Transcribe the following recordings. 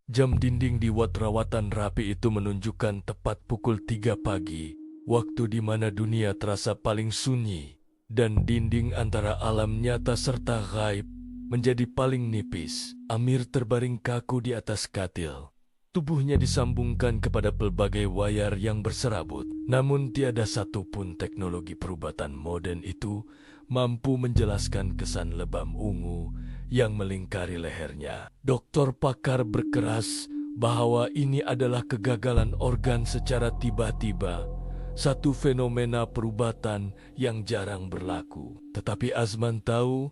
Jam dinding di wad rawatan rapi itu menunjukkan tepat pukul 3 pagi, waktu di mana dunia terasa paling sunyi, dan dinding antara alam nyata serta gaib menjadi paling nipis. Amir terbaring kaku di atas katil. Tubuhnya disambungkan kepada pelbagai wayar yang berserabut, namun tiada satupun teknologi perubatan modern itu mampu menjelaskan kesan lebam ungu yang melingkari lehernya. Dokter pakar berkeras bahwa ini adalah kegagalan organ secara tiba-tiba, satu fenomena perubatan yang jarang berlaku. Tetapi Azman tahu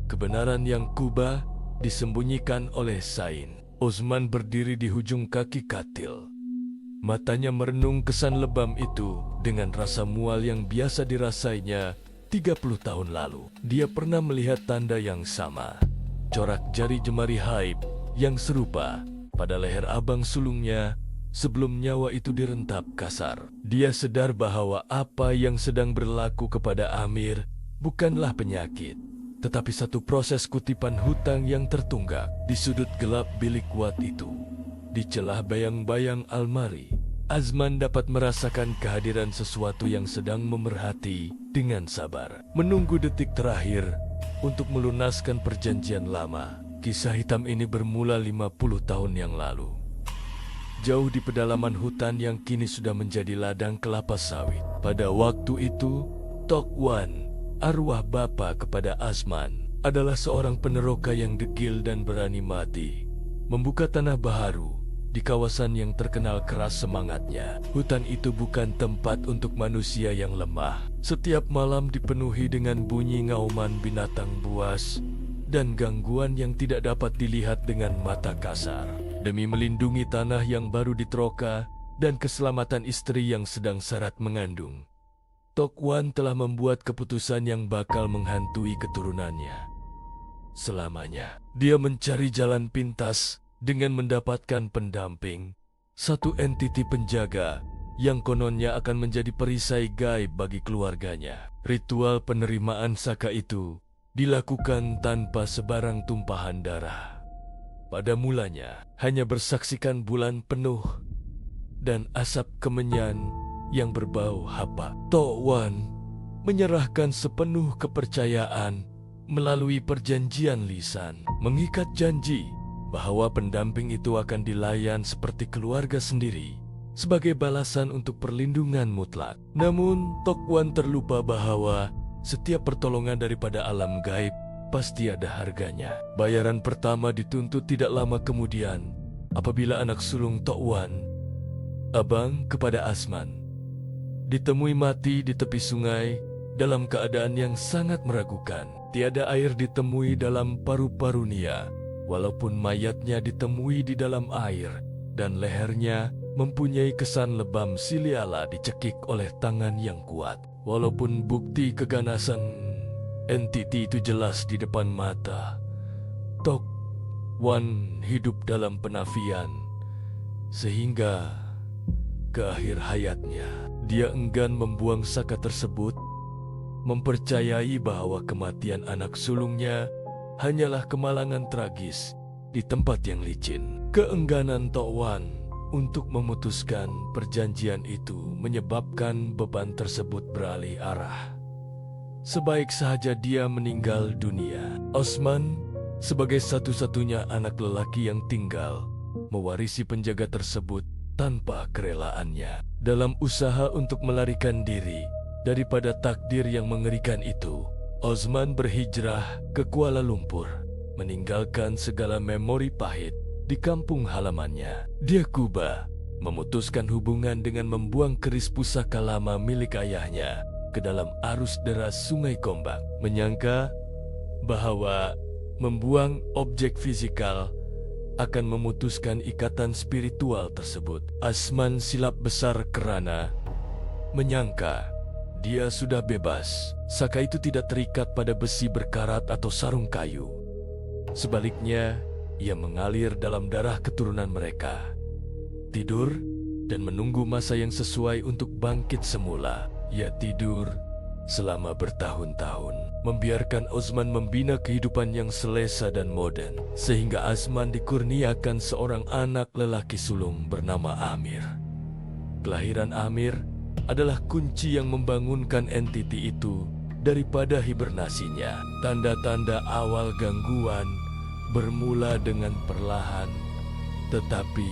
kebenaran yang kubah disembunyikan oleh Sain. Osman berdiri di hujung kaki katil. Matanya merenung kesan lebam itu dengan rasa mual yang biasa dirasainya 30 tahun lalu. Dia pernah melihat tanda yang sama, corak jari jemari haib yang serupa pada leher abang sulungnya sebelum nyawa itu direntap kasar. Dia sadar bahwa apa yang sedang berlaku kepada Amir bukanlah penyakit, tetapi satu proses kutipan hutang yang tertunggak. Di sudut gelap bilik wad itu, di celah bayang-bayang almari, Azman dapat merasakan kehadiran sesuatu yang sedang memerhati dengan sabar, menunggu detik terakhir untuk melunaskan perjanjian lama. Kisah hitam ini bermula 50 tahun yang lalu, jauh di pedalaman hutan yang kini sudah menjadi ladang kelapa sawit. Pada waktu itu, Tok Wan, arwah bapa kepada Azman, adalah seorang peneroka yang degil dan berani mati, membuka tanah baharu di kawasan yang terkenal keras semangatnya. Hutan itu bukan tempat untuk manusia yang lemah. Setiap malam dipenuhi dengan bunyi ngauman binatang buas dan gangguan yang tidak dapat dilihat dengan mata kasar. Demi melindungi tanah yang baru diteroka dan keselamatan istri yang sedang syarat mengandung, Tok Wan telah membuat keputusan yang bakal menghantui keturunannya selamanya. Dia mencari jalan pintas dengan mendapatkan pendamping, satu entiti penjaga yang kononnya akan menjadi perisai gaib bagi keluarganya. Ritual penerimaan saka itu dilakukan tanpa sebarang tumpahan darah. Pada mulanya hanya bersaksikan bulan penuh dan asap kemenyan yang berbau hapak. Tok Wan menyerahkan sepenuh kepercayaan melalui perjanjian lisan, mengikat janji bahwa pendamping itu akan dilayan seperti keluarga sendiri sebagai balasan untuk perlindungan mutlak. Namun Tok Wan terlupa bahwa setiap pertolongan daripada alam gaib pasti ada harganya. Bayaran pertama dituntut tidak lama kemudian apabila anak sulung Tok Wan, Abang kepada Azman, ditemui mati di tepi sungai dalam keadaan yang sangat meragukan. Tiada air ditemui dalam paru-paru Nia, walaupun mayatnya ditemui di dalam air dan lehernya mempunyai kesan lebam siliala dicekik oleh tangan yang kuat. Walaupun bukti keganasan entiti itu jelas di depan mata, Tok Wan hidup dalam penafian sehingga ke akhir hayatnya. Dia enggan membuang saka tersebut, mempercayai bahwa kematian anak sulungnya hanyalah kemalangan tragis di tempat yang licin. Keengganan Tok Wan untuk memutuskan perjanjian itu menyebabkan beban tersebut beralih arah. Sebaik sahaja dia meninggal dunia, Osman sebagai satu-satunya anak lelaki yang tinggal mewarisi penjaga tersebut tanpa kerelaannya. Dalam usaha untuk melarikan diri daripada takdir yang mengerikan itu, Osman berhijrah ke Kuala Lumpur, meninggalkan segala memori pahit di kampung halamannya. Dia Kuba memutuskan hubungan dengan membuang keris pusaka lama milik ayahnya ke dalam arus deras Sungai Gombak, menyangka bahwa membuang objek fisikal akan memutuskan ikatan spiritual tersebut. Azman silap besar kerana menyangka dia sudah bebas. Saka itu tidak terikat pada besi berkarat atau sarung kayu. Sebaliknya, ia mengalir dalam darah keturunan mereka. Tidur dan menunggu masa yang sesuai untuk bangkit semula. Ia tidur selama bertahun-tahun. membiarkan Osman membina kehidupan yang selesa dan modern, sehingga Azman dikurniakan seorang anak lelaki sulung bernama Amir. Kelahiran Amir adalah kunci yang membangunkan entiti itu daripada hibernasinya. Tanda-tanda awal gangguan bermula dengan perlahan tetapi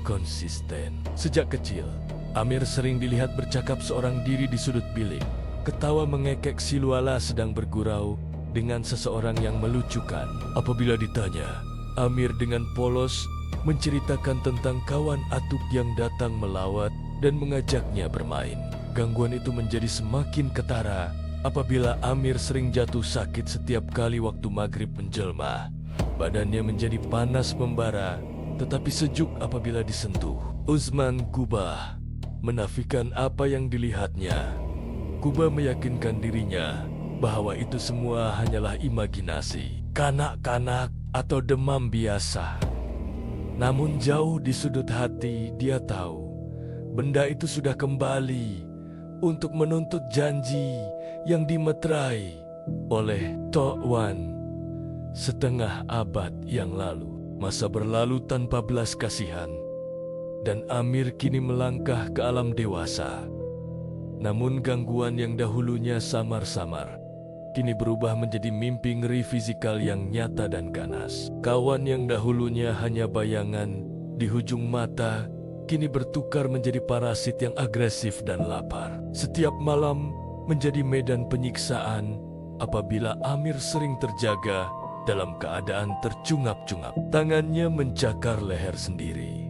konsisten. Sejak kecil, Amir sering dilihat bercakap seorang diri di sudut bilik, ketawa mengekek siluala sedang bergurau dengan seseorang yang melucukan. Apabila ditanya, Amir dengan polos menceritakan tentang kawan atuk yang datang melawat dan mengajaknya bermain. Gangguan itu menjadi semakin ketara apabila Amir sering jatuh sakit setiap kali waktu maghrib menjelma. Badannya menjadi panas membara, tetapi sejuk apabila disentuh. Osman Kuba menafikan apa yang dilihatnya. Kuba meyakinkan dirinya bahwa itu semua hanyalah imajinasi, kanak-kanak atau demam biasa. Namun jauh di sudut hati dia tahu benda itu sudah kembali untuk menuntut janji yang dimeterai oleh Tok Wan setengah abad yang lalu. Masa berlalu tanpa belas kasihan, dan Amir kini melangkah ke alam dewasa. Namun gangguan yang dahulunya samar-samar kini berubah menjadi mimpi ngeri fisikal yang nyata dan ganas. Kawan yang dahulunya hanya bayangan di hujung mata kini bertukar menjadi parasit yang agresif dan lapar. Setiap malam menjadi medan penyiksaan apabila Amir sering terjaga dalam keadaan tercungap-cungap. Tangannya mencakar leher sendiri.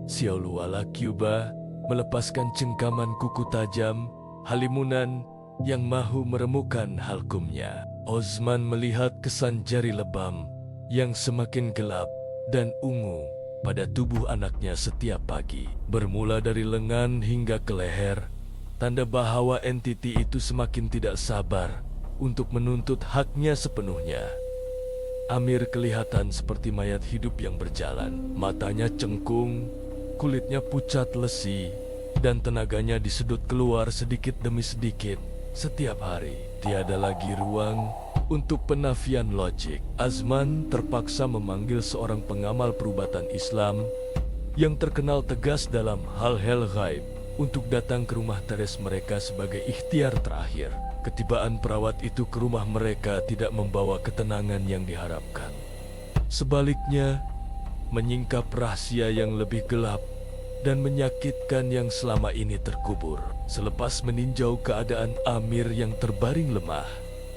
Siauluala Cuba melepaskan cengkaman kuku tajam, halimunan yang mahu meremukan halkumnya. Osman melihat kesan jari lebam yang semakin gelap dan ungu pada tubuh anaknya setiap pagi. Bermula dari lengan hingga ke leher, tanda bahwa entiti itu semakin tidak sabar untuk menuntut haknya sepenuhnya. Amir kelihatan seperti mayat hidup yang berjalan. Matanya cengkung, kulitnya pucat lesi, dan tenaganya disedot keluar sedikit demi sedikit setiap hari. Tiada lagi ruang untuk penafian logik. Azman terpaksa memanggil seorang pengamal perubatan Islam yang terkenal tegas dalam hal-hal gaib untuk datang ke rumah Teres mereka sebagai ikhtiar terakhir. Ketibaan perawat itu ke rumah mereka tidak membawa ketenangan yang diharapkan. Sebaliknya, menyingkap rahasia yang lebih gelap dan menyakitkan yang selama ini terkubur. Selepas meninjau keadaan Amir yang terbaring lemah,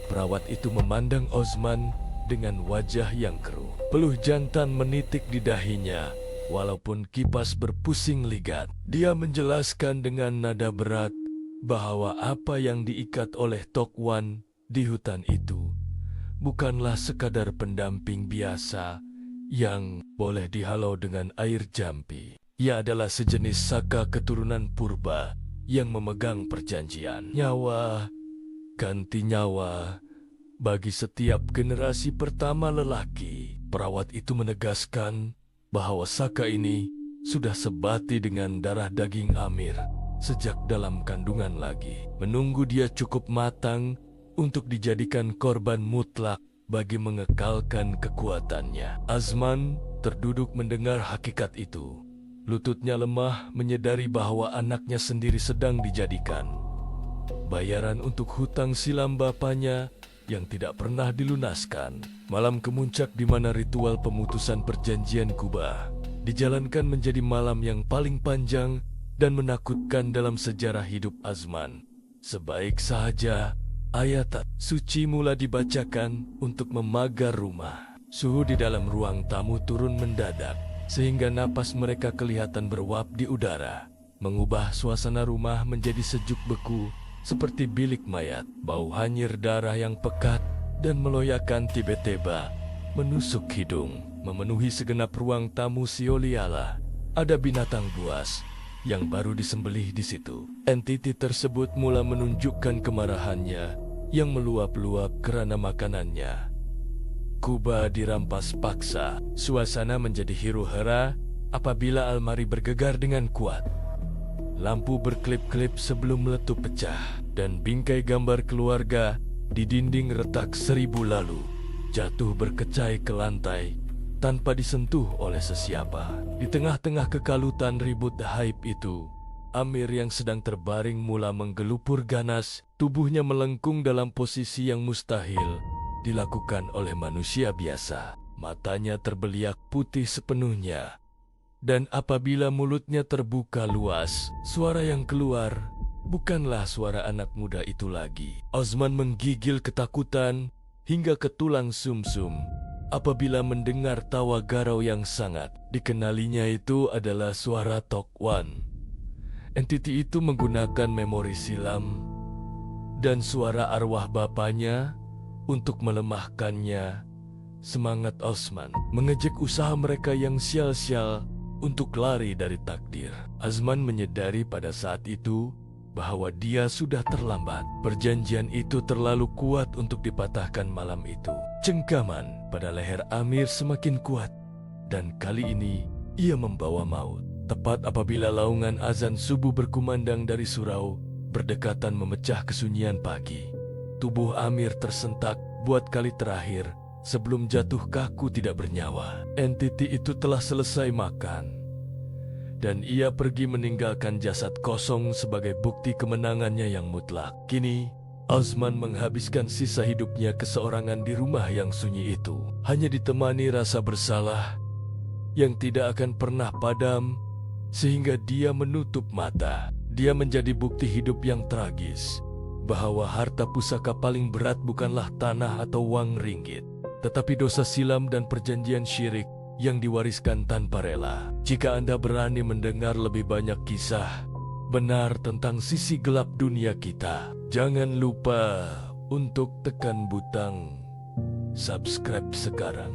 perawat itu memandang Osman dengan wajah yang keruh. Peluh jantan menitik di dahinya, walaupun kipas berpusing ligat. Dia menjelaskan dengan nada berat bahwa apa yang diikat oleh Tok Wan di hutan itu bukanlah sekadar pendamping biasa yang boleh dihalau dengan air jampi. Ia adalah sejenis saka keturunan purba yang memegang perjanjian. Nyawa ganti nyawa bagi setiap generasi pertama lelaki. Perawat itu menegaskan bahwa saka ini sudah sebati dengan darah daging Amir sejak dalam kandungan lagi, menunggu dia cukup matang untuk dijadikan korban mutlak bagi mengekalkan kekuatannya. Azman terduduk mendengar hakikat itu. Lututnya lemah menyadari bahwa anaknya sendiri sedang dijadikan bayaran untuk hutang silam bapaknya yang tidak pernah dilunaskan. Malam kemuncak di mana ritual pemutusan perjanjian Kuba dijalankan menjadi malam yang paling panjang dan menakutkan dalam sejarah hidup Azman. Sebaik sahaja, ayat suci mula dibacakan untuk memagar rumah. Suhu di dalam ruang tamu turun mendadak, sehingga napas mereka kelihatan beruap di udara, mengubah suasana rumah menjadi sejuk beku seperti bilik mayat. Bau hanyir darah yang pekat dan meloyakan tiba-tiba menusuk hidung, memenuhi segenap ruang tamu Sioliala. Ada binatang buas yang baru disembelih di situ. Entiti tersebut mula menunjukkan kemarahannya yang meluap-luap kerana makanannya. Kuba dirampas paksa. Suasana menjadi huru-hara apabila almari bergegar dengan kuat. Lampu berkelip-kelip sebelum meletup pecah, dan bingkai gambar keluarga di dinding retak 1000 lalu, jatuh berkecai ke lantai tanpa disentuh oleh sesiapa. Di tengah-tengah kekalutan ribut haib itu, Amir yang sedang terbaring mula menggelupur ganas, tubuhnya melengkung dalam posisi yang mustahil dilakukan oleh manusia biasa. Matanya terbeliak putih sepenuhnya, dan apabila mulutnya terbuka luas, suara yang keluar bukanlah suara anak muda itu lagi. Osman menggigil ketakutan hingga ke tulang sumsum apabila mendengar tawa garau yang sangat dikenalinya itu adalah suara Tok Wan. Entiti itu menggunakan memori silam dan suara arwah bapaknya untuk melemahkannya. Semangat Osman mengejek usaha mereka yang sial-sial untuk lari dari takdir. Azman menyadari pada saat itu bahwa dia sudah terlambat. Perjanjian itu terlalu kuat untuk dipatahkan malam itu. Cengkaman pada leher Amir semakin kuat, dan kali ini ia membawa maut. Tepat apabila laungan azan subuh berkumandang dari surau, berdekatan memecah kesunyian pagi. Tubuh Amir tersentak buat kali terakhir sebelum jatuh kaku tidak bernyawa. Entiti itu telah selesai makan, dan ia pergi meninggalkan jasad kosong sebagai bukti kemenangannya yang mutlak. Kini, Osman menghabiskan sisa hidupnya keseorangan di rumah yang sunyi itu, hanya ditemani rasa bersalah yang tidak akan pernah padam, sehingga dia menutup mata. Dia menjadi bukti hidup yang tragis, bahwa harta pusaka paling berat bukanlah tanah atau uang ringgit, tetapi dosa silam dan perjanjian syirik yang diwariskan tanpa rela. Jika Anda berani mendengar lebih banyak kisah benar tentang sisi gelap dunia kita, jangan lupa untuk tekan butang subscribe sekarang.